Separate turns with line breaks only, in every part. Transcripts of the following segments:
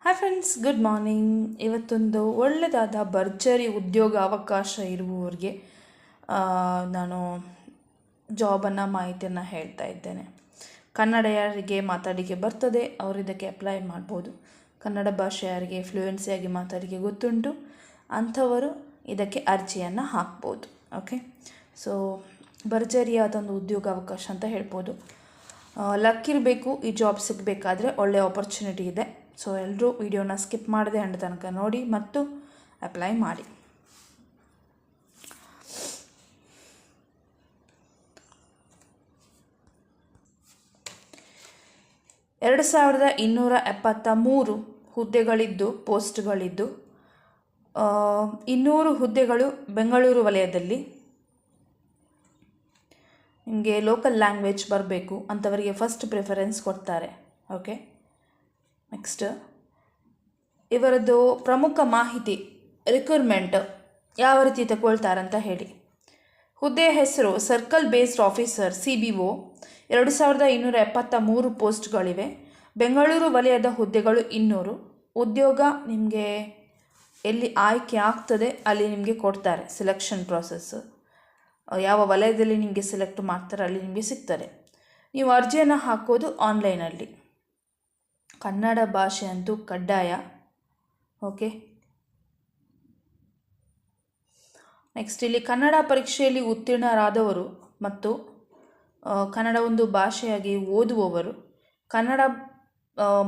Hi friends, good morning. ಇವತ್ತೊಂದು ಒಳ್ಳೆಯದಾದ ಭರ್ಜರಿ ಉದ್ಯೋಗ ಅವಕಾಶ ಇರುವವರಿಗೆ ನಾನು ಜಾಬನ್ನು ಮಾಹಿತಿಯನ್ನು ಹೇಳ್ತಾ ಇದ್ದೇನೆ. ಕನ್ನಡ ಯಾರಿಗೆ ಮಾತಾಡಲಿಕ್ಕೆ ಬರ್ತದೆ ಅವರು ಇದಕ್ಕೆ ಅಪ್ಲೈ ಮಾಡ್ಬೋದು. ಕನ್ನಡ ಭಾಷೆ ಯಾರಿಗೆ ಫ್ಲೂಯೆನ್ಸಿಯಾಗಿ ಮಾತಾಡಲಿಕ್ಕೆ ಗೊತ್ತುಂಟು ಅಂಥವರು ಇದಕ್ಕೆ ಅರ್ಜಿಯನ್ನು ಹಾಕ್ಬೋದು. ಓಕೆ, ಸೊ ಭರ್ಜರಿಯಾದ ಒಂದು ಉದ್ಯೋಗ ಅವಕಾಶ ಅಂತ ಹೇಳ್ಬೋದು. ಲಕ್ ಇರಬೇಕು, ಈ ಜಾಬ್ ಸಿಗಬೇಕಾದ್ರೆ ಒಳ್ಳೆಯ ಆಪರ್ಚುನಿಟಿ ಇದೆ. ಸೊ ಎಲ್ಲರೂ ವಿಡಿಯೋನ ಸ್ಕಿಪ್ ಮಾಡದೆ ಎಂಡ್ ತನಕ ನೋಡಿ ಮತ್ತು ಅಪ್ಲೈ ಮಾಡಿ. ಎರಡು 2273 ಹುದ್ದೆಗಳಿದ್ದು ಪೋಸ್ಟ್ಗಳಿದ್ದು 200 ಹುದ್ದೆಗಳು ಬೆಂಗಳೂರು ವಲಯದಲ್ಲಿ. ನಿಮಗೆ ಲೋಕಲ್ ಲ್ಯಾಂಗ್ವೇಜ್ ಬರಬೇಕು ಅಂಥವರಿಗೆ ಫಸ್ಟ್ ಪ್ರಿಫರೆನ್ಸ್ ಕೊಡ್ತಾರೆ. ಓಕೆ, ನೆಕ್ಸ್ಟ್ ಇವರದ್ದು ಪ್ರಮುಖ ಮಾಹಿತಿ, ರಿಕ್ರೂಟ್ಮೆಂಟ್ ಯಾವ ರೀತಿ ತಗೊಳ್ತಾರಂತ ಹೇಳಿ. ಹುದ್ದೆಯ ಹೆಸರು ಸರ್ಕಲ್ ಬೇಸ್ಡ್ ಆಫೀಸರ್ CBO. 2273 ಪೋಸ್ಟ್ಗಳಿವೆ. ಬೆಂಗಳೂರು ವಲಯದ ಹುದ್ದೆಗಳು 200. ಉದ್ಯೋಗ ನಿಮಗೆ ಎಲ್ಲಿ ಆಯ್ಕೆ ಆಗ್ತದೆ ಅಲ್ಲಿ ನಿಮಗೆ ಕೊಡ್ತಾರೆ. ಸೆಲೆಕ್ಷನ್ ಪ್ರಾಸೆಸ್ ಯಾವ ವಲಯದಲ್ಲಿ ನಿಮಗೆ ಸೆಲೆಕ್ಟ್ ಮಾಡ್ತಾರೆ ಅಲ್ಲಿ ನಿಮಗೆ ಸಿಗ್ತದೆ. ನೀವು ಅರ್ಜಿಯನ್ನು ಹಾಕೋದು ಆನ್ಲೈನಲ್ಲಿ. ಕನ್ನಡ ಭಾಷೆ ಅಂತೂ ಕಡ್ಡಾಯ. ಓಕೆ, ನೆಕ್ಸ್ಟ್ ಇಲ್ಲಿ ಕನ್ನಡ ಪರೀಕ್ಷೆಯಲ್ಲಿ ಉತ್ತೀರ್ಣರಾದವರು ಮತ್ತು ಕನ್ನಡ ಒಂದು ಭಾಷೆಯಾಗಿ ಓದುವವರು, ಕನ್ನಡ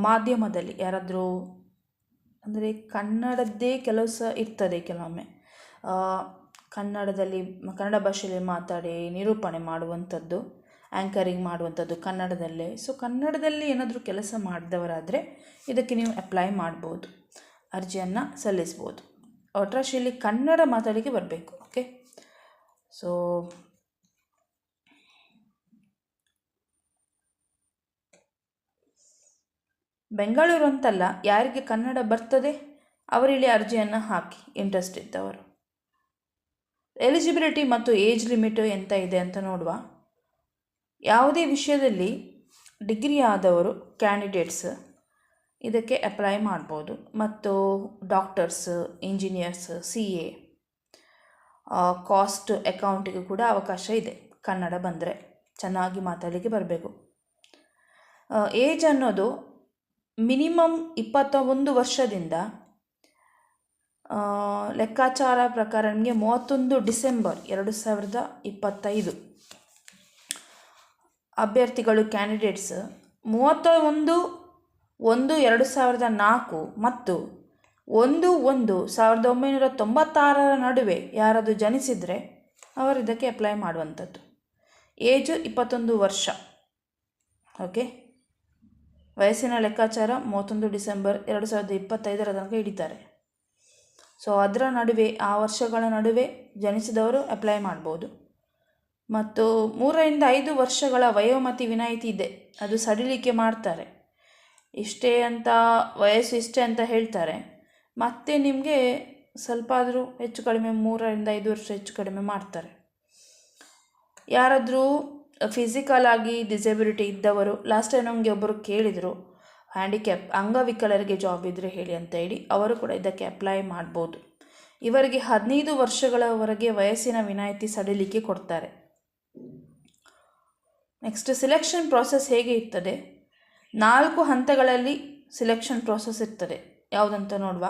ಮಾಧ್ಯಮದಲ್ಲಿ ಯಾರಾದರೂ ಅಂದರೆ ಕನ್ನಡದ್ದೇ ಕೆಲಸ ಇರ್ತದೆ ಕೆಲವೊಮ್ಮೆ, ಕನ್ನಡ ಭಾಷೆಯಲ್ಲಿ ಮಾತಾಡಿ ನಿರೂಪಣೆ ಮಾಡುವಂಥದ್ದು, ಆ್ಯಂಕರಿಂಗ್ ಮಾಡುವಂಥದ್ದು ಕನ್ನಡದಲ್ಲೇ. ಸೊ ಕನ್ನಡದಲ್ಲಿ ಏನಾದರೂ ಕೆಲಸ ಮಾಡಿದವರಾದರೆ ಇದಕ್ಕೆ ನೀವು ಅಪ್ಲೈ ಮಾಡ್ಬೋದು, ಅರ್ಜಿಯನ್ನು ಸಲ್ಲಿಸ್ಬೋದು. ಒಟ್ರಾಶಿಯಲ್ಲಿ ಕನ್ನಡ ಮಾತಾಡಲಿಕ್ಕೆ ಬರಬೇಕು. ಓಕೆ, ಸೊ ಬೆಂಗಳೂರು ಅಂತಲ್ಲ, ಯಾರಿಗೆ ಕನ್ನಡ ಬರ್ತದೆ ಅವರಿಲ್ಲಿ ಅರ್ಜಿಯನ್ನು ಹಾಕಿ, ಇಂಟ್ರೆಸ್ಟ್ ಇದ್ದವರು. ಎಲಿಜಿಬಿಲಿಟಿ ಮತ್ತು ಏಜ್ ಲಿಮಿಟು ಎಂತ ಇದೆ ಅಂತ ನೋಡುವ. ಯಾವುದೇ ವಿಷಯದಲ್ಲಿ ಡಿಗ್ರಿ ಆದವರು ಕ್ಯಾಂಡಿಡೇಟ್ಸ್ ಇದಕ್ಕೆ ಅಪ್ಲೈ ಮಾಡ್ಬೋದು. ಮತ್ತು ಡಾಕ್ಟರ್ಸ್, ಇಂಜಿನಿಯರ್ಸ್, CA, ಕಾಸ್ಟ್ ಅಕೌಂಟಿಗೂ ಕೂಡ ಅವಕಾಶ ಇದೆ. ಕನ್ನಡ ಬಂದರೆ ಚೆನ್ನಾಗಿ ಮಾತಾಡಲಿಕ್ಕೆ ಬರಬೇಕು. ಏಜ್ ಅನ್ನೋದು ಮಿನಿಮಮ್ 21 ವರ್ಷದಿಂದ ಲೆಕ್ಕಾಚಾರ ಪ್ರಕಾರ ನಿಮಗೆ 31 ಡಿಸೆಂಬರ್ 2025 ಅಭ್ಯರ್ಥಿಗಳು ಕ್ಯಾಂಡಿಡೇಟ್ಸ್ 31/1/2004 ಮತ್ತು 1/1/1996 ನಡುವೆ ಯಾರಾದರೂ ಜನಿಸಿದರೆ ಅವರು ಇದಕ್ಕೆ ಅಪ್ಲೈ ಮಾಡುವಂಥದ್ದು. ಏಜು 21 ವರ್ಷ. ಓಕೆ, ವಯಸ್ಸಿನ ಲೆಕ್ಕಾಚಾರ 31 ಡಿಸೆಂಬರ್ 2025 ತನಕ ಹಿಡಿತಾರೆ. ಸೊ ಅದರ ನಡುವೆ, ಆ ವರ್ಷಗಳ ನಡುವೆ ಜನಿಸಿದವರು ಅಪ್ಲೈ ಮಾಡ್ಬೋದು. ಮತ್ತು 3ರಿಂದ 5 ವರ್ಷಗಳ ವಯೋಮಿತಿ ವಿನಾಯಿತಿ ಇದೆ, ಅದು ಸಡಿಲಿಕೆ ಮಾಡ್ತಾರೆ. ಇಷ್ಟೇ ಅಂತ ವಯಸ್ಸು ಇಷ್ಟೇ ಅಂತ ಹೇಳ್ತಾರೆ, ಮತ್ತು ನಿಮಗೆ ಸ್ವಲ್ಪ ಆದರೂ ಹೆಚ್ಚು ಕಡಿಮೆ 3ರಿಂದ 5 ವರ್ಷ ಹೆಚ್ಚು ಕಡಿಮೆ ಮಾಡ್ತಾರೆ. ಯಾರಾದರೂ ಫಿಸಿಕಲ್ ಆಗಿ ಡಿಸೇಬಿಲಿಟಿ ಇದ್ದವರು, ಲಾಸ್ಟ್ ಟೈಮ್ ನಮಗೆ ಒಬ್ಬರು ಕೇಳಿದರು ಹ್ಯಾಂಡಿಕ್ಯಾಪ್ ಅಂಗವಿಕಲರಿಗೆ ಜಾಬ್ ಇದ್ದರೆ ಹೇಳಿ ಅಂತ ಹೇಳಿ, ಅವರು ಕೂಡ ಇದಕ್ಕೆ ಅಪ್ಲೈ ಮಾಡ್ಬೋದು. ಇವರಿಗೆ 15 ವರ್ಷಗಳವರೆಗೆ ವಯಸ್ಸಿನ ವಿನಾಯಿತಿ ಸಡಿಲಿಕೆ ಕೊಡ್ತಾರೆ. ನೆಕ್ಸ್ಟ್ ಸಿಲೆಕ್ಷನ್ ಪ್ರಾಸೆಸ್ ಹೇಗೆ ಇರ್ತದೆ, 4 ಹಂತಗಳಲ್ಲಿ ಸಿಲೆಕ್ಷನ್ ಪ್ರಾಸೆಸ್ ಇರ್ತದೆ. ಯಾವುದಂತ ನೋಡುವ.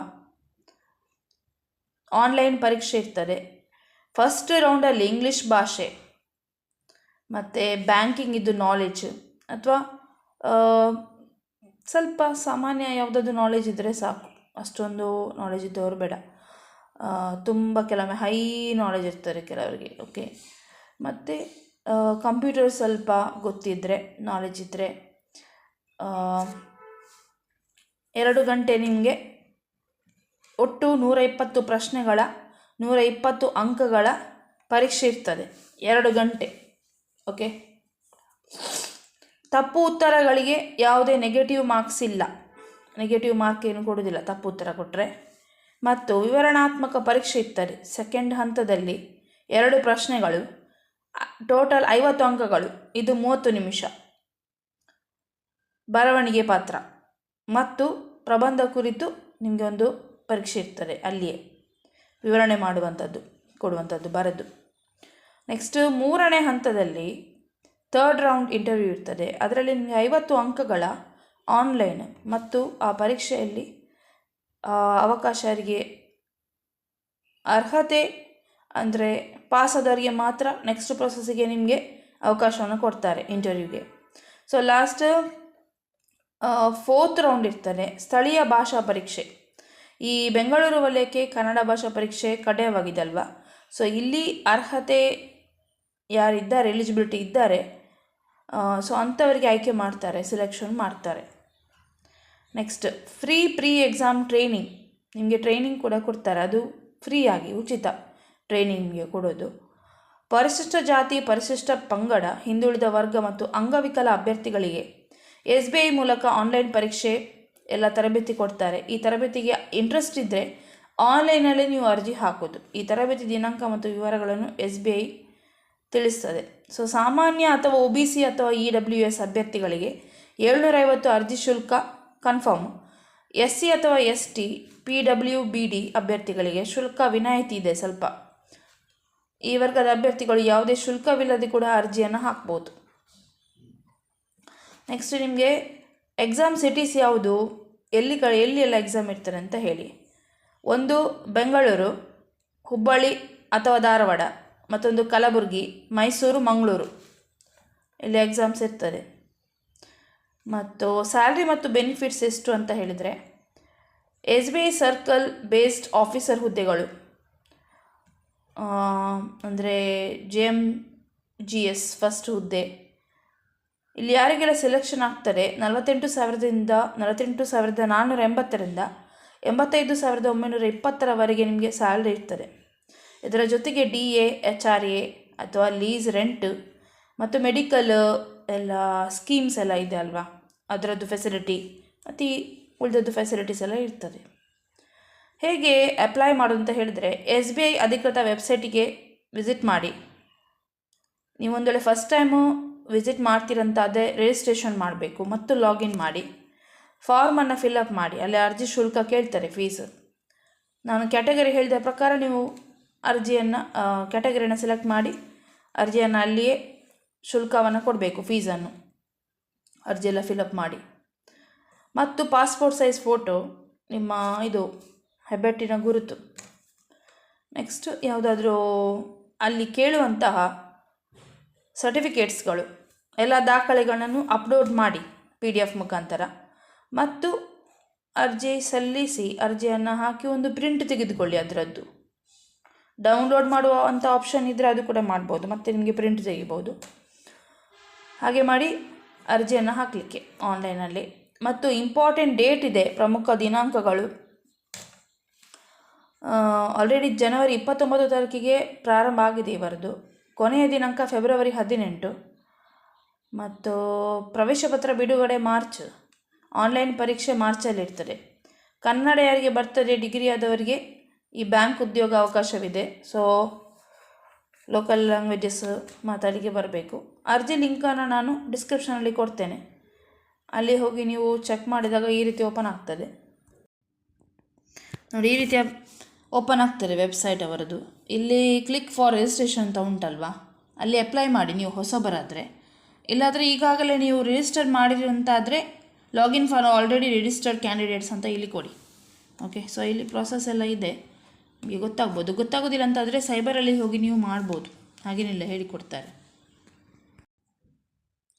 ಆನ್ಲೈನ್ ಪರೀಕ್ಷೆ ಇರ್ತದೆ. ಫಸ್ಟ್ ರೌಂಡಲ್ಲಿ ಇಂಗ್ಲೀಷ್ ಭಾಷೆ ಮತ್ತು ಬ್ಯಾಂಕಿಂಗ್ ಇದ್ದು ನಾಲೆಜ್, ಅಥವಾ ಸ್ವಲ್ಪ ಸಾಮಾನ್ಯ ಯಾವುದಾದ್ರು ನಾಲೆಜ್ ಇದ್ದರೆ ಸಾಕು, ಅಷ್ಟೊಂದು ನಾಲೆಜ್ ಇದ್ದವರು ಬೇಡ. ತುಂಬ ಕೆಲವೊಮ್ಮೆ ಹೈ ನಾಲೆಜ್ ಇರ್ತಾರೆ ಕೆಲವರಿಗೆ. ಓಕೆ, ಮತ್ತು ಕಂಪ್ಯೂಟರ್ ಸ್ವಲ್ಪ ಗೊತ್ತಿದ್ದರೆ, ನಾಲೆಜ್ ಇದ್ದರೆ 2 ಗಂಟೆ ನಿಮಗೆ ಒಟ್ಟು 120 ಪ್ರಶ್ನೆಗಳ 120 ಅಂಕಗಳ ಪರೀಕ್ಷೆ ಇರ್ತದೆ. 2 ಗಂಟೆ. ಓಕೆ, ತಪ್ಪು ಉತ್ತರಗಳಿಗೆ ಯಾವುದೇ ನೆಗೆಟಿವ್ ಮಾರ್ಕ್ಸ್ ಇಲ್ಲ, ನೆಗೆಟಿವ್ ಮಾರ್ಕ್ ಏನು ಕೊಡೋದಿಲ್ಲ ತಪ್ಪು ಉತ್ತರ ಕೊಟ್ಟರೆ. ಮತ್ತು ವಿವರಣಾತ್ಮಕ ಪರೀಕ್ಷೆ ಇರ್ತದೆ. ಸೆಕೆಂಡ್ ಹಂತದಲ್ಲಿ 2 ಪ್ರಶ್ನೆಗಳು, ಟೋಟಲ್ 50 ಅಂಕಗಳು, ಇದು 30 ನಿಮಿಷ. ಬರವಣಿಗೆ ಪಾತ್ರ ಮತ್ತು ಪ್ರಬಂಧ ಕುರಿತು ನಿಮಗೆ ಒಂದು ಪರೀಕ್ಷೆ ಇರ್ತದೆ, ಅಲ್ಲಿಯೇ ವಿವರಣೆ ಕೊಡುವಂಥದ್ದು ಬರೆದು. ನೆಕ್ಸ್ಟ್ 3ನೇ ಹಂತದಲ್ಲಿ 3rd ರೌಂಡ್ ಇಂಟರ್ವ್ಯೂ ಇರ್ತದೆ. ಅದರಲ್ಲಿ ನಿಮಗೆ 50 ಅಂಕಗಳ ಆನ್ಲೈನ್ ಮತ್ತು ಆ ಪರೀಕ್ಷೆಯಲ್ಲಿ ಅವಕಾಶರಿಗೆ ಅರ್ಹತೆ ಅಂದರೆ ಪಾಸಾದವರಿಗೆ ಮಾತ್ರ ನೆಕ್ಸ್ಟ್ ಪ್ರೊಸೆಸ್ಸಿಗೆ ನಿಮಗೆ ಅವಕಾಶವನ್ನು ಕೊಡ್ತಾರೆ ಇಂಟರ್ವ್ಯೂಗೆ. ಸೊ ಲಾಸ್ಟ್ 4th ರೌಂಡ್ ಇರ್ತದೆ, ಸ್ಥಳೀಯ ಭಾಷಾ ಪರೀಕ್ಷೆ. ಈ ಬೆಂಗಳೂರು ವಲಯಕ್ಕೆ ಕನ್ನಡ ಭಾಷಾ ಪರೀಕ್ಷೆ ಕಡ್ಡಾಯವಾಗಿದೆ ಅಲ್ವಾ. ಸೊ ಇಲ್ಲಿ ಅರ್ಹತೆ ಯಾರಿದ್ದಾರೆ, ಎಲಿಜಿಬಿಲಿಟಿ ಇದ್ದಾರೆ, ಸೊ ಅಂಥವರಿಗೆ ಆಯ್ಕೆ ಮಾಡ್ತಾರೆ, ಸೆಲೆಕ್ಷನ್ ಮಾಡ್ತಾರೆ. ನೆಕ್ಸ್ಟ್ ಪ್ರೀ ಎಕ್ಸಾಮ್ ಟ್ರೈನಿಂಗ್, ನಿಮಗೆ ಟ್ರೈನಿಂಗ್ ಕೂಡ ಕೊಡ್ತಾರೆ, ಅದು ಫ್ರೀಯಾಗಿ ಉಚಿತ ಟ್ರೈನಿಂಗ್ ನಿಮಗೆ ಕೊಡೋದು. ಪರಿಶಿಷ್ಟ ಜಾತಿ, ಪರಿಶಿಷ್ಟ ಪಂಗಡ, ಹಿಂದುಳಿದ ವರ್ಗ ಮತ್ತು ಅಂಗವಿಕಲ ಅಭ್ಯರ್ಥಿಗಳಿಗೆ SBI ಮೂಲಕ ಆನ್ಲೈನ್ ಪರೀಕ್ಷೆ ಎಲ್ಲ ತರಬೇತಿ ಕೊಡ್ತಾರೆ. ಈ ತರಬೇತಿಗೆ ಇಂಟ್ರೆಸ್ಟ್ ಇದ್ದರೆ ಆನ್ಲೈನಲ್ಲಿ ನೀವು ಅರ್ಜಿ ಹಾಕೋದು. ಈ ತರಬೇತಿ ದಿನಾಂಕ ಮತ್ತು ವಿವರಗಳನ್ನು SBI ತಿಳಿಸ್ತದೆ. ಸೊ ಸಾಮಾನ್ಯ ಅಥವಾ OBC ಅಥವಾ EWS ಅಭ್ಯರ್ಥಿಗಳಿಗೆ 750 ಅರ್ಜಿ ಶುಲ್ಕ ಕನ್ಫರ್ಮ್. SC ಅಥವಾ ST PWBD ಅಭ್ಯರ್ಥಿಗಳಿಗೆ ಶುಲ್ಕ ವಿನಾಯಿತಿ ಇದೆ ಸ್ವಲ್ಪ. ಈ ವರ್ಗದ ಅಭ್ಯರ್ಥಿಗಳು ಯಾವುದೇ ಶುಲ್ಕವಿಲ್ಲದೆ ಕೂಡ ಅರ್ಜಿಯನ್ನು ಹಾಕ್ಬೋದು. ನೆಕ್ಸ್ಟ್ ನಿಮಗೆ ಎಕ್ಸಾಮ್ ಸಿಟೀಸ್ ಯಾವುದು, ಎಲ್ಲಿ ಎಲ್ಲ ಎಕ್ಸಾಮ್ ಇರ್ತಾರೆ ಅಂತ ಹೇಳಿ. 1 ಬೆಂಗಳೂರು, ಹುಬ್ಬಳ್ಳಿ ಅಥವಾ ಧಾರವಾಡ, ಮತ್ತೊಂದು ಕಲಬುರಗಿ, ಮೈಸೂರು, ಮಂಗಳೂರು, ಇಲ್ಲಿ ಎಕ್ಸಾಮ್ಸ್ ಇರ್ತದೆ. ಮತ್ತು ಸ್ಯಾಲ್ರಿ ಮತ್ತು ಬೆನಿಫಿಟ್ಸ್ ಎಷ್ಟು ಅಂತ ಹೇಳಿದರೆ SBI ಸರ್ಕಲ್ ಬೇಸ್ಡ್ ಆಫೀಸರ್ ಹುದ್ದೆಗಳು ಅಂದರೆ JMGS ಫಸ್ಟ್ ಹುದ್ದೆ. ಇಲ್ಲಿ ಯಾರಿಗೆಲ್ಲ ಸೆಲೆಕ್ಷನ್ ಆಗ್ತಾರೆ 48,000ರಿಂದ 48,480ರಿಂದ 85,920 ನಿಮಗೆ ಸ್ಯಾಲ್ರಿ ಇರ್ತದೆ. ಇದರ ಜೊತೆಗೆ DA, HRA ಅಥವಾ ಲೀಸ್ ರೆಂಟ್ ಮತ್ತು ಮೆಡಿಕಲ್ ಎಲ್ಲ ಸ್ಕೀಮ್ಸ್ ಎಲ್ಲ ಇದೆ ಅಲ್ವಾ, ಅದರದ್ದು ಫೆಸಿಲಿಟಿ ಮತ್ತು ಉಳಿದದ್ದು ಫೆಸಿಲಿಟೀಸ್ ಎಲ್ಲ ಇರ್ತದೆ. ಹೇಗೆ ಅಪ್ಲೈ ಮಾಡೋದು ಅಂತ ಹೇಳಿದರೆ SBI ಅಧಿಕೃತ ವೆಬ್ಸೈಟಿಗೆ ವಿಸಿಟ್ ಮಾಡಿ. ನೀವು ಒಂದು ವೇಳೆ ಫಸ್ಟ್ ಟೈಮು ವಿಸಿಟ್ ಮಾಡ್ತೀರಂತಾದರೆ ರಿಜಿಸ್ಟ್ರೇಷನ್ ಮಾಡಬೇಕು ಮತ್ತು ಲಾಗಿನ್ ಮಾಡಿ ಫಾರ್ಮನ್ನು ಫಿಲ್ಅಪ್ ಮಾಡಿ. ಅಲ್ಲಿ ಅರ್ಜಿ ಶುಲ್ಕ ಕೇಳ್ತಾರೆ, ಫೀಸ್. ನಾನು ಕ್ಯಾಟಗರಿ ಹೇಳಿದ ಪ್ರಕಾರ ನೀವು ಕ್ಯಾಟಗರಿಯನ್ನು ಸೆಲೆಕ್ಟ್ ಮಾಡಿ ಅರ್ಜಿಯನ್ನು ಅಲ್ಲಿಯೇ ಶುಲ್ಕವನ್ನು ಕೊಡಬೇಕು, ಫೀಸನ್ನು ಅರ್ಜಿಯೆಲ್ಲ ಫಿಲ್ಅಪ್ ಮಾಡಿ. ಮತ್ತು ಪಾಸ್ಪೋರ್ಟ್ ಸೈಜ್ ಫೋಟೋ, ನಿಮ್ಮ ಇದು ಹೆಬ್ಬೆಟ್ಟಿನ ಗುರುತು. ನೆಕ್ಸ್ಟ್ ಯಾವುದಾದ್ರೂ ಅಲ್ಲಿ ಕೇಳುವಂತಹ ಸರ್ಟಿಫಿಕೇಟ್ಸ್ಗಳು ಎಲ್ಲ ದಾಖಲೆಗಳನ್ನು ಅಪ್ಲೋಡ್ ಮಾಡಿ PDF ಮುಖಾಂತರ ಮತ್ತು ಅರ್ಜಿ ಸಲ್ಲಿಸಿ ಅರ್ಜಿಯನ್ನು ಹಾಕಿ ಒಂದು ಪ್ರಿಂಟ್ ತೆಗೆದುಕೊಳ್ಳಿ. ಅದರದ್ದು ಡೌನ್ಲೋಡ್ ಮಾಡುವಂಥ ಆಪ್ಷನ್ ಇದ್ದರೆ ಅದು ಕೂಡ ಮಾಡ್ಬೋದು, ಮತ್ತು ನಿಮಗೆ ಪ್ರಿಂಟ್ ತೆಗಿಬೋದು. ಹಾಗೆ ಮಾಡಿ ಅರ್ಜಿಯನ್ನು ಹಾಕಲಿಕ್ಕೆ ಆನ್ಲೈನಲ್ಲಿ. ಮತ್ತು ಇಂಪಾರ್ಟೆಂಟ್ ಡೇಟ್ ಇದೆ, ಪ್ರಮುಖ ದಿನಾಂಕಗಳು. ಆಲ್ರೆಡಿ ಜನವರಿ 29 ತಾರೀಕಿಗೆ ಪ್ರಾರಂಭ ಆಗಿದೆ ಇವರದು. ಕೊನೆಯ ದಿನಾಂಕ ಫೆಬ್ರವರಿ 18 ಮತ್ತು ಪ್ರವೇಶ ಪತ್ರ ಬಿಡುಗಡೆ ಮಾರ್ಚ್. ಆನ್ಲೈನ್ ಪರೀಕ್ಷೆ ಮಾರ್ಚಲ್ಲಿರ್ತದೆ. ಕನ್ನಡ ಯಾರಿಗೆ ಬರ್ತದೆ, ಡಿಗ್ರಿ ಆದವರಿಗೆ ಈ ಬ್ಯಾಂಕ್ ಉದ್ಯೋಗ ಅವಕಾಶವಿದೆ. ಸೊ ಲೋಕಲ್ ಲ್ಯಾಂಗ್ವೇಜಸ್ ಮಾತಾಡಲಿಕ್ಕೆ ಬರಬೇಕು. ಅರ್ಜಿ ಲಿಂಕನ್ನು ನಾನು ಡಿಸ್ಕ್ರಿಪ್ಷನಲ್ಲಿ ಕೊಡ್ತೇನೆ, ಅಲ್ಲಿ ಹೋಗಿ ನೀವು ಚೆಕ್ ಮಾಡಿದಾಗ ಈ ರೀತಿ ಓಪನ್ ಆಗ್ತದೆ ನೋಡಿ. ಈ ರೀತಿಯ ಓಪನ್ ಆಗ್ತದೆ ವೆಬ್ಸೈಟ್ ಅವರದು. ಇಲ್ಲಿ ಕ್ಲಿಕ್ ಫಾರ್ ರಿಜಿಸ್ಟ್ರೇಷನ್ ಅಂತ ಉಂಟಲ್ವಾ, ಅಲ್ಲಿ ಅಪ್ಲೈ ಮಾಡಿ ನೀವು ಹೊಸಬರಾದರೆ. ಇಲ್ಲಾದರೆ ಈಗಾಗಲೇ ನೀವು ರಿಜಿಸ್ಟರ್ ಮಾಡಿರೋಂತಾದರೆ login for already registered candidates ಅಂತ ಇಲ್ಲಿ ಕೊಡಿ. ಓಕೆ, ಸೊ ಇಲ್ಲಿ ಪ್ರಾಸೆಸ್ ಎಲ್ಲ ಇದೆ, ನಿಮಗೆ ಗೊತ್ತಾಗ್ಬೋದು. ಗೊತ್ತಾಗೋದಿಲ್ಲ ಅಂತಾದರೆ ಸೈಬರಲ್ಲಿ ಹೋಗಿ ನೀವು ಮಾಡ್ಬೋದು, ಹಾಗೇನಿಲ್ಲ, ಹೇಳಿಕೊಡ್ತಾರೆ.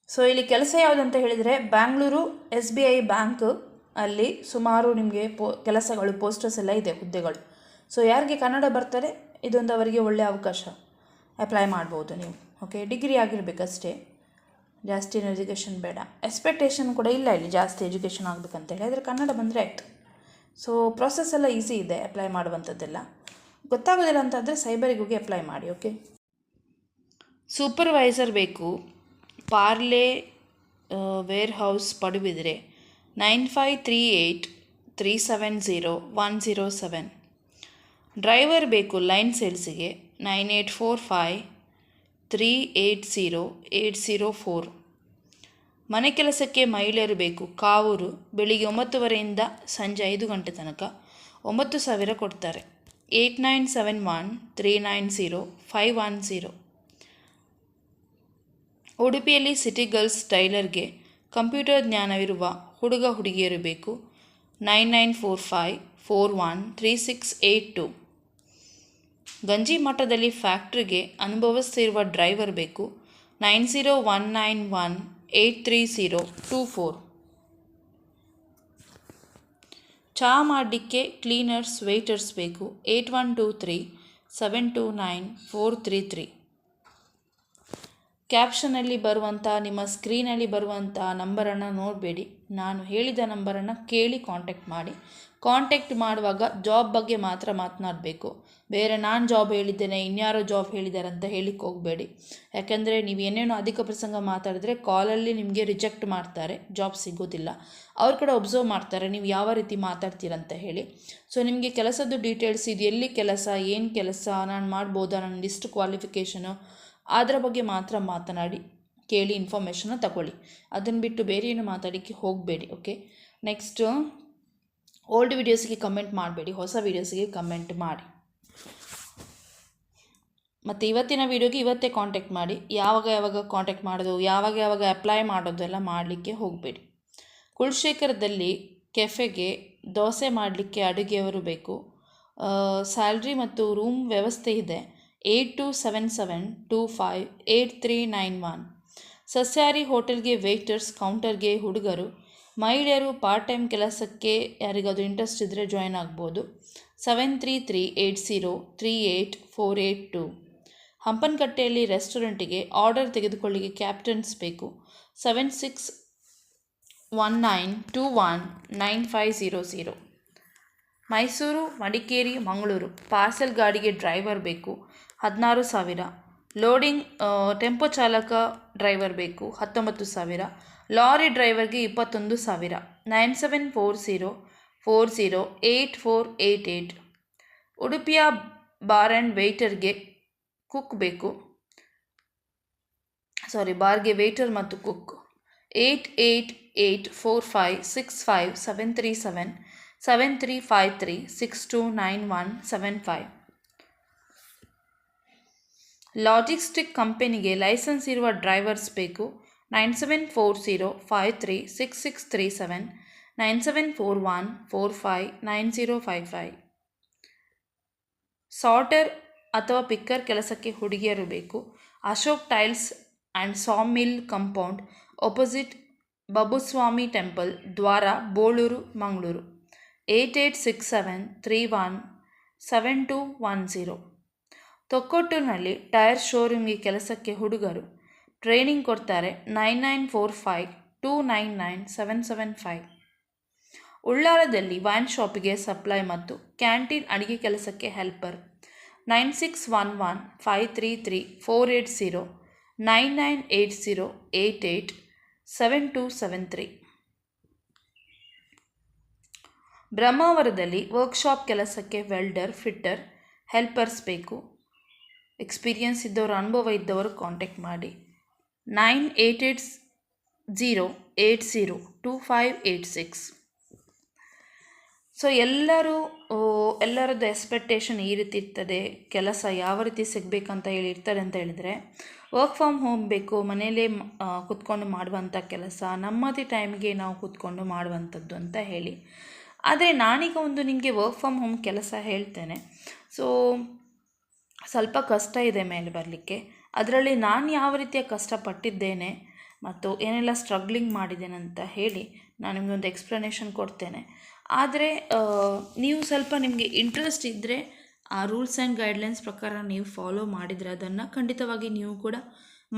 ಸೊ ಇಲ್ಲಿ ಕೆಲಸ ಯಾವುದಂತ ಹೇಳಿದರೆ ಬ್ಯಾಂಗ್ಳೂರು SBI ಬ್ಯಾಂಕ್ ಅಲ್ಲಿ ಸುಮಾರು ನಿಮಗೆ ಕೆಲಸಗಳು, ಪೋಸ್ಟರ್ಸ್ ಎಲ್ಲ ಇದೆ, ಹುದ್ದೆಗಳು. ಸೊ ಯಾರಿಗೆ ಕನ್ನಡ ಬರ್ತಾರೆ ಇದೊಂದು ಅವರಿಗೆ ಒಳ್ಳೆಯ ಅವಕಾಶ, ಅಪ್ಲೈ ಮಾಡ್ಬೋದು ನೀವು. ಓಕೆ, ಡಿಗ್ರಿ ಆಗಿರಬೇಕಷ್ಟೇ, ಜಾಸ್ತಿ ಎಜುಕೇಷನ್ ಬೇಡ. ಎಕ್ಸ್ಪೆಕ್ಟೇಷನ್ ಕೂಡ ಇಲ್ಲ ಇಲ್ಲಿ ಜಾಸ್ತಿ ಎಜುಕೇಷನ್ ಆಗಬೇಕಂತೇಳಿ, ಆದರೆ ಕನ್ನಡ ಬಂದರೆ ಆಯಿತು. ಸೊ ಪ್ರೊಸೆಸ್ ಎಲ್ಲ ಈಸಿ ಇದೆ ಅಪ್ಲೈ ಮಾಡುವಂಥದ್ದೆಲ್ಲ. ಗೊತ್ತಾಗೋದಿಲ್ಲ ಅಂತಾದರೆ ಸೈಬರಿಗೆ ಹೋಗಿ ಅಪ್ಲೈ ಮಾಡಿ. ಓಕೆ, ಸೂಪರ್ವೈಸರ್ ಬೇಕು, Parle warehouse Padubidri 9538370107. Driver ಬೇಕು ಲೈನ್ ಸೇಲ್ಸಿಗೆ 9845380804. ಮನೆ ಕೆಲಸಕ್ಕೆ ಮಹಿಳೆಯರು ಬೇಕು. ಕಾವೂರು, ಬೆಳಿಗ್ಗೆ 9:30 ಸಂಜೆ 5 ಗಂಟೆ ತನಕ. 9,000 ಕೊಡ್ತಾರೆ. 8971390510. ಉಡುಪಿಯಲ್ಲಿ ಸಿಟಿ ಗರ್ಲ್ಸ್ ಟೈಲರ್ಗೆ ಕಂಪ್ಯೂಟರ್ ಜ್ಞಾನವಿರುವ ಹುಡುಗ ಹುಡುಗಿಯರು ಬೇಕು. 9945413682. ಗಂಜಿ ಮಠದಲ್ಲಿ ಫ್ಯಾಕ್ಟ್ರಿಗೆ ಅನುಭವಿಸಿರುವ ಡ್ರೈವರ್ ಬೇಕು. 9019183024. ಚಹಾ ಮಾಡಲಿಕ್ಕೆ ಕ್ಲೀನರ್ಸ್ ವೇಟರ್ಸ್ ಬೇಕು. 8123729433. ಕ್ಯಾಪ್ಷನಲ್ಲಿ ಬರುವಂಥ ನಿಮ್ಮ ಸ್ಕ್ರೀನಲ್ಲಿ ಬರುವಂಥ ನಂಬರನ್ನು ನೋಡಬೇಡಿ, ನಾನು ಹೇಳಿದ ನಂಬರನ್ನು ಕೇಳಿ ಕಾಂಟ್ಯಾಕ್ಟ್ ಮಾಡಿ. ಕಾಂಟ್ಯಾಕ್ಟ್ ಮಾಡುವಾಗ ಜಾಬ್ ಬಗ್ಗೆ ಮಾತ್ರ ಮಾತನಾಡಬೇಕು. ಬೇರೆ ನಾನು ಜಾಬ್ ಹೇಳಿದ್ದೇನೆ, ಇನ್ಯಾರೋ ಜಾಬ್ ಹೇಳಿದ್ದಾರೆ ಅಂತ ಹೇಳಿಕ್ಕೆ ಹೋಗಬೇಡಿ. ಯಾಕೆಂದರೆ ನೀವು ಏನೇನೋ ಅಧಿಕ ಪ್ರಸಂಗ ಮಾತಾಡಿದ್ರೆ ಕಾಲಲ್ಲಿ ನಿಮಗೆ ರಿಜೆಕ್ಟ್ ಮಾಡ್ತಾರೆ, ಜಾಬ್ ಸಿಗೋದಿಲ್ಲ. ಅವ್ರ ಕಡೆ ಒಬ್ಸರ್ವ್ ಮಾಡ್ತಾರೆ ನೀವು ಯಾವ ರೀತಿ ಮಾತಾಡ್ತೀರಂತ ಹೇಳಿ. ಸೊ ನಿಮಗೆ ಕೆಲಸದ್ದು ಡೀಟೇಲ್ಸ್, ಇದು ಎಲ್ಲಿ ಕೆಲಸ, ಏನು ಕೆಲಸ, ನಾನು ಮಾಡ್ಬೋದಾ, ನನ್ನ ಇಷ್ಟು ಕ್ವಾಲಿಫಿಕೇಷನು, ಅದರ ಬಗ್ಗೆ ಮಾತ್ರ ಮಾತನಾಡಿ ಕೇಳಿ ಇನ್ಫಾರ್ಮೇಷನ್ನ ತಗೊಳ್ಳಿ. ಅದನ್ನು ಬಿಟ್ಟು ಬೇರೆ ಏನು ಮಾತಾಡೋಕ್ಕೆ ಹೋಗಬೇಡಿ. ಓಕೆ, ನೆಕ್ಸ್ಟು ಓಲ್ಡ್ ವೀಡಿಯೋಸ್ಗೆ ಕಮೆಂಟ್ ಮಾಡಬೇಡಿ, ಹೊಸ ವೀಡಿಯೋಸ್ಗೆ ಕಮೆಂಟ್ ಮಾಡಿ. ಮತ್ತು ಇವತ್ತಿನ ವೀಡಿಯೋಗೆ ಇವತ್ತೇ ಕಾಂಟ್ಯಾಕ್ಟ್ ಮಾಡಿ. ಯಾವಾಗ ಕಾಂಟ್ಯಾಕ್ಟ್ ಮಾಡೋದು, ಯಾವಾಗ ಅಪ್ಲೈ ಮಾಡೋದು ಎಲ್ಲ ಮಾಡಲಿಕ್ಕೆ ಹೋಗಬೇಡಿ. ಕುಲಶೇಖರದಲ್ಲಿ ಕೆಫೆಗೆ ದೋಸೆ ಮಾಡಲಿಕ್ಕೆ ಅಡುಗೆಯವರು ಬೇಕು. ಸ್ಯಾಲ್ರಿ ಮತ್ತು ರೂಮ್ ವ್ಯವಸ್ಥೆ ಇದೆ. 8277258391. ಸಸ್ಯಾಹಾರಿ ಹೋಟೆಲ್ಗೆ ವೇಟರ್ಸ್, ಕೌಂಟರ್ಗೆ ಹುಡುಗರು. ಮಹಿಳೆಯರು ಪಾರ್ಟ್ ಟೈಮ್ ಕೆಲಸಕ್ಕೆ ಯಾರಿಗಾದರೂ ಇಂಟ್ರೆಸ್ಟ್ ಇದ್ದರೆ ಜಾಯ್ನ್ ಆಗ್ಬೋದು. 7338038482. ಹಂಪನಕಟ್ಟೆಯಲ್ಲಿ ರೆಸ್ಟೋರೆಂಟಿಗೆ ಆರ್ಡರ್ ತೆಗೆದುಕೊಳ್ಳಿಕ್ಕೆ ಕ್ಯಾಪ್ಟನ್ಸ್ ಬೇಕು. 7619219500. ಮೈಸೂರು, ಮಡಿಕೇರಿ, ಮಂಗಳೂರು ಪಾರ್ಸೆಲ್ ಗಾಡಿಗೆ ಡ್ರೈವರ್ ಬೇಕು. 16,000. ಲೋಡಿಂಗ್ ಟೆಂಪೋ ಚಾಲಕ ಡ್ರೈವರ್ ಬೇಕು. 19,000. ಲಾರಿ ಡ್ರೈವರ್ಗೆ 21,000. 9740408488. ಉಡುಪಿಯ ಬಾರ್ ಆ್ಯಂಡ್ ವೇಟರ್ಗೆ ಕುಕ್ ಬೇಕು. ಬಾರ್ಗೆ ವೇಟರ್ ಮತ್ತು ಕುಕ್. 8884565737 7353629175. ಲಾಜಿಸ್ಟಿಕ್ ಕಂಪನಿಗೆ ಲೈಸೆನ್ಸ್ ಇರುವ ಡ್ರೈವರ್ಸ್ ಬೇಕು. 9740536637 9741459055. ಸಾರ್ಟರ್ ಅಥವಾ ಪಿಕ್ಕರ್ ಕೆಲಸಕ್ಕೆ ಹುಡುಗಿಯರು ಬೇಕು. Ashok tiles and sawmill compound, opposite Babuswamy temple, ದ್ವಾರ, ಬೋಳೂರು, ಮಂಗಳೂರು. 8867317210. ತೊಕ್ಕೊಟ್ಟುನಲ್ಲಿ ಟೈರ್ ಶೋರೂಮ್ಗೆ ಕೆಲಸಕ್ಕೆ ಹುಡುಗರು. ಟ್ರೈನಿಂಗ್ ಕೊಡ್ತಾರೆ. 9945299775. ಉಳ್ಳಾಲದಲ್ಲಿ ವೈನ್ ಶಾಪಿಗೆ ಸಪ್ಲೈ ಮತ್ತು ಕ್ಯಾಂಟೀನ್ ಅಡಿಗೆ ಕೆಲಸಕ್ಕೆ ಹೆಲ್ಪರ್. 9611533480 9980887273. ಬ್ರಹ್ಮಾವರದಲ್ಲಿ ವರ್ಕ್ಶಾಪ್ ಕೆಲಸಕ್ಕೆ ವೆಲ್ಡರ್, ಫಿಟ್ಟರ್, ಹೆಲ್ಪರ್ಸ್ ಬೇಕು. ಎಕ್ಸ್ಪೀರಿಯನ್ಸ್ ಇದ್ದವರು, ಅನುಭವ ಇದ್ದವರು ಕಾಂಟ್ಯಾಕ್ಟ್ ಮಾಡಿ. 9880802586. ಸೊ ಎಲ್ಲರದ್ದು ಎಕ್ಸ್ಪೆಕ್ಟೇಷನ್ ಈ ರೀತಿ ಇರ್ತದೆ. ಕೆಲಸ ಯಾವ ರೀತಿ ಸಿಗಬೇಕಂತ ಇರ್ತದೆ ಅಂತ ಹೇಳಿದರೆ, ವರ್ಕ್ ಫ್ರಮ್ ಹೋಮ್ ಬೇಕು, ಮನೆಯಲ್ಲೇ ಕೂತ್ಕೊಂಡು ಮಾಡುವಂಥ ಕೆಲಸ, ನಮ್ಮದೇ ಟೈಮ್ಗೆ ನಾವು ಕೂತ್ಕೊಂಡು ಮಾಡುವಂಥದ್ದು ಅಂತ ಹೇಳಿ. ಆದರೆ ನಾನೀಗ ಒಂದು ನಿಮಗೆ ವರ್ಕ್ ಫ್ರಮ್ ಹೋಮ್ ಕೆಲಸ ಹೇಳ್ತೇನೆ. ಸೊ ಸ್ವಲ್ಪ ಕಷ್ಟ ಇದೆ ಮೇಲೆ ಬರಲಿಕ್ಕೆ. ಅದರಲ್ಲಿ ನಾನು ಯಾವ ರೀತಿಯ ಕಷ್ಟಪಟ್ಟಿದ್ದೇನೆ ಮತ್ತು ಏನೆಲ್ಲ ಸ್ಟ್ರಗ್ಲಿಂಗ್ ಮಾಡಿದ್ದೇನೆ ಅಂತ ಹೇಳಿ ನಾನು ನಿಮಗೆ ಒಂದು ಎಕ್ಸ್ಪ್ಲನೇಷನ್ ಕೊಡ್ತೇನೆ. ಆದರೆ ನೀವು ಸ್ವಲ್ಪ ನಿಮಗೆ ಇಂಟ್ರೆಸ್ಟ್ ಇದ್ದರೆ ಆ ರೂಲ್ಸ್ ಆ್ಯಂಡ್ ಗೈಡ್ಲೈನ್ಸ್ ಪ್ರಕಾರ ನೀವು ಫಾಲೋ ಮಾಡಿದರೆ ಅದನ್ನು ಖಂಡಿತವಾಗಿ ನೀವು ಕೂಡ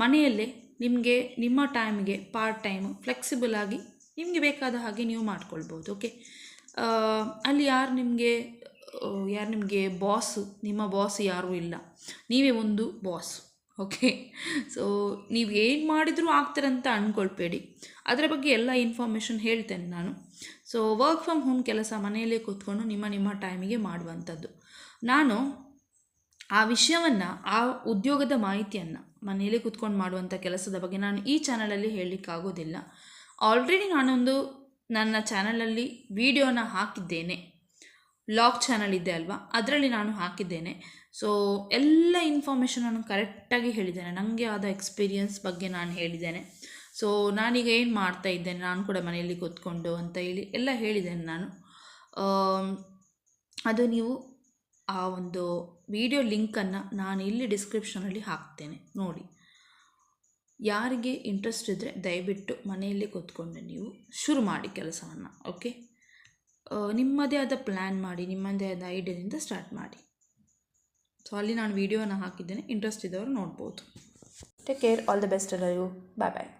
ಮನೆಯಲ್ಲೇ ನಿಮಗೆ ನಿಮ್ಮ ಟೈಮ್ಗೆ ಪಾರ್ಟ್ ಟೈಮು ಫ್ಲೆಕ್ಸಿಬಲ್ ಆಗಿ ನಿಮಗೆ ಬೇಕಾದ ಹಾಗೆ ನೀವು ಮಾಡ್ಕೊಳ್ಬೋದು. ಓಕೆ, ಅಲ್ಲಿ ಯಾರು ನಿಮಗೆ ಬಾಸು, ನಿಮ್ಮ ಬಾಸ್ ಯಾರೂ ಇಲ್ಲ, ನೀವೇ ಒಂದು ಬಾಸ್. ಓಕೆ, ಸೊ ನೀವು ಏನು ಮಾಡಿದರೂ ಆಗ್ತಾರಂತ ಅಂದ್ಕೊಳ್ಬೇಡಿ. ಅದರ ಬಗ್ಗೆ ಎಲ್ಲ ಇನ್ಫಾರ್ಮೇಷನ್ ಹೇಳ್ತೇನೆ ನಾನು. ಸೊ ವರ್ಕ್ ಫ್ರಮ್ ಹೋಮ್ ಕೆಲಸ ಮನೆಯಲ್ಲೇ ಕೂತ್ಕೊಂಡು ನಿಮ್ಮ ಟೈಮಿಗೆ ಮಾಡುವಂಥದ್ದು. ನಾನು ಆ ವಿಷಯವನ್ನು, ಆ ಉದ್ಯೋಗದ ಮಾಹಿತಿಯನ್ನು ಮನೆಯಲ್ಲೇ ಕೂತ್ಕೊಂಡು ಮಾಡುವಂಥ ಕೆಲಸದ ಬಗ್ಗೆ ನಾನು ಈ ಚಾನಲಲ್ಲಿ ಹೇಳಲಿಕ್ಕಾಗೋದಿಲ್ಲ. ಆಲ್ರೆಡಿ ನಾನೊಂದು ನನ್ನ ಚಾನಲಲ್ಲಿ ವಿಡಿಯೋನ ಹಾಕಿದ್ದೇನೆ. ವ್ಲಾಗ್ ಚಾನಲ್ ಇದೆ ಅಲ್ವಾ, ಅದರಲ್ಲಿ ನಾನು ಹಾಕಿದ್ದೇನೆ. ಸೊ ಎಲ್ಲ ಇನ್ಫಾರ್ಮೇಷನ್ ನಾನು ಕರೆಕ್ಟಾಗಿ ಹೇಳಿದ್ದೇನೆ. ನನಗೆ ಆದ ಎಕ್ಸ್ಪೀರಿಯನ್ಸ್ ಬಗ್ಗೆ ನಾನು ಹೇಳಿದ್ದೇನೆ. ಸೊ ನಾನೀಗ ಏನು ಮಾಡ್ತಾ ಇದ್ದೇನೆ, ನಾನು ಕೂಡ ಮನೆಯಲ್ಲಿ ಕೂತ್ಕೊಂಡು ಅಂತ ಹೇಳಿ ಎಲ್ಲ ಹೇಳಿದ್ದೇನೆ ನಾನು. ಅದು ನೀವು ಆ ಒಂದು ವಿಡಿಯೋ ಲಿಂಕನ್ನು ನಾನು ಇಲ್ಲಿ ಡಿಸ್ಕ್ರಿಪ್ಷನಲ್ಲಿ ಹಾಕ್ತೇನೆ, ನೋಡಿ. ಯಾರಿಗೆ ಇಂಟ್ರೆಸ್ಟ್ ಇದ್ದರೆ ದಯವಿಟ್ಟು ಮನೆಯಲ್ಲೇ ಕೂತ್ಕೊಂಡು ನೀವು ಶುರು ಮಾಡಿ ಕೆಲಸವನ್ನು. ಓಕೆ, ನಿಮ್ಮದೇ ಆದ ಪ್ಲ್ಯಾನ್ ಮಾಡಿ, ನಿಮ್ಮದೇ ಆದ ಐಡಿಯಾದಿಂದ ಸ್ಟಾರ್ಟ್ ಮಾಡಿ. ಸೊ ಅಲ್ಲಿ ನಾನು ವಿಡಿಯೋನ ಹಾಕಿದ್ದೇನೆ, ಇಂಟ್ರೆಸ್ಟ್ ಇದ್ದವರು ನೋಡ್ಬೋದು. Take care, all the best ಎಲ್ಲರಿಗೂ. ಬಾಯ್ ಬಾಯ್.